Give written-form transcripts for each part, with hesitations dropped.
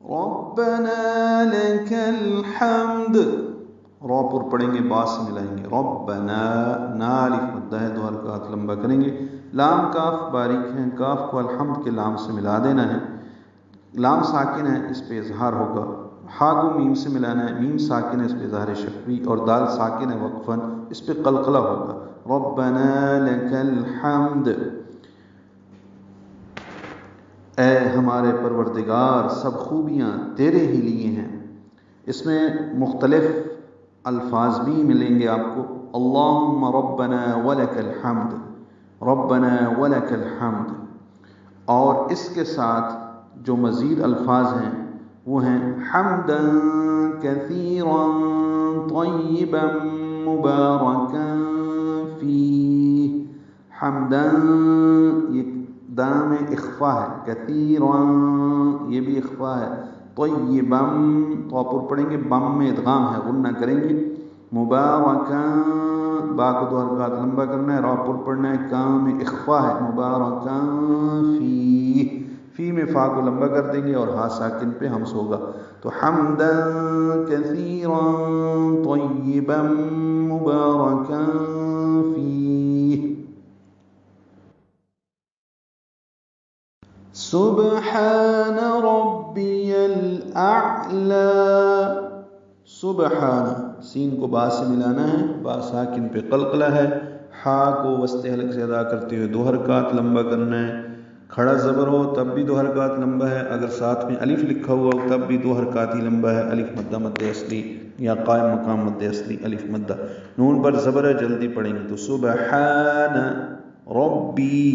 ربنا لکل حمد، را پر پڑھیں گے، با سے ملائیں گے، ربنا، نا الف مدہ ہے، 2 حرکات لمبا کریں گے، لام کاف باریک ہیں، کاف کو الحمد کے لام سے ملا دینا ہے، لام ساکن ہے اس پہ اظہار ہوگا، ہا کو میم سے ملانا ہے، میم ساکن ہے اس پہ اظہار شفوی، اور دال ساکن ہے وقفاً اس پہ قلقلہ ہوگا، ربنا لکل حمد، اے ہمارے پروردگار سب خوبیاں تیرے ہی لیے ہیں۔ اس میں مختلف الفاظ بھی ملیں گے آپ کو، اللہم ربنا ولک الحمد، ربنا ولک الحمد، اور اس کے ساتھ جو مزید الفاظ ہیں وہ ہیں حمدا کثیرا طیبا مبارکا فیہ، حمدا، یہ دام میں اخفا ہے، کثیرا یہ بھی اخفا ہے، طیبا تو پر پڑھیں گے، بم میں ادغام ہے، غنہ کریں گے، مبارکا با کو 2 حرکات لمبا کرنا ہے، را پر پڑھنا ہے، کام میں اخفا ہے، مبارکا فی، فی میں فا کو لمبا کر دیں گے اور ہا ساکن پہ ہمس ہوگا، تو حمدا کثیرا طیبا مبارکا فی۔ سبحان ربی الاعلی، سبحان، سین کو با سے ملانا ہے، با ساکن پہ قلقلہ ہے، ہا کو وسط حلق سے ادا کرتے ہوئے 2 حرکات لمبا کرنا ہے، کھڑا زبر ہو تب بھی 2 حرکات لمبا ہے، اگر ساتھ میں الف لکھا ہوا ہو تب بھی 2 حرکات ہی لمبا ہے، الف مدہ مد اصلی یا قائم مقام مد اصلی الف مدہ، نون پر زبر ہے جلدی پڑھیں گے، تو سبحان ربی،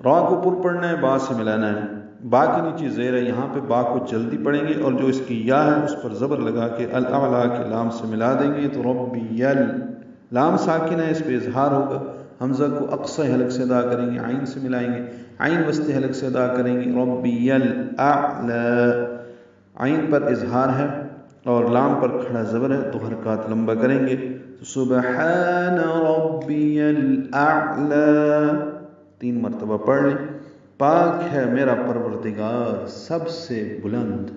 را کو پر پڑھنا ہے، با سے ملانا ہے، با کے نیچے زیر ہے، یہاں پہ با کو جلدی پڑھیں گے اور جو اس کی یا ہے اس پر زبر لگا کے الاعلی کے لام سے ملا دیں گے، تو ربی یل، لام ساکن ہے اس پہ اظہار ہوگا، حمزہ کو اقصی حلق سے ادا کریں گے، عین سے ملائیں گے، عین وسط حلق سے ادا کریں گے، ربی یل اعلی، عین پر اظہار ہے اور لام پر کھڑا زبر ہے، 2 حرکات لمبا کریں گے، تو سبحان ربی الاعلی 3 مرتبہ پڑھ لیں، پاک ہے میرا پروردگار سب سے بلند۔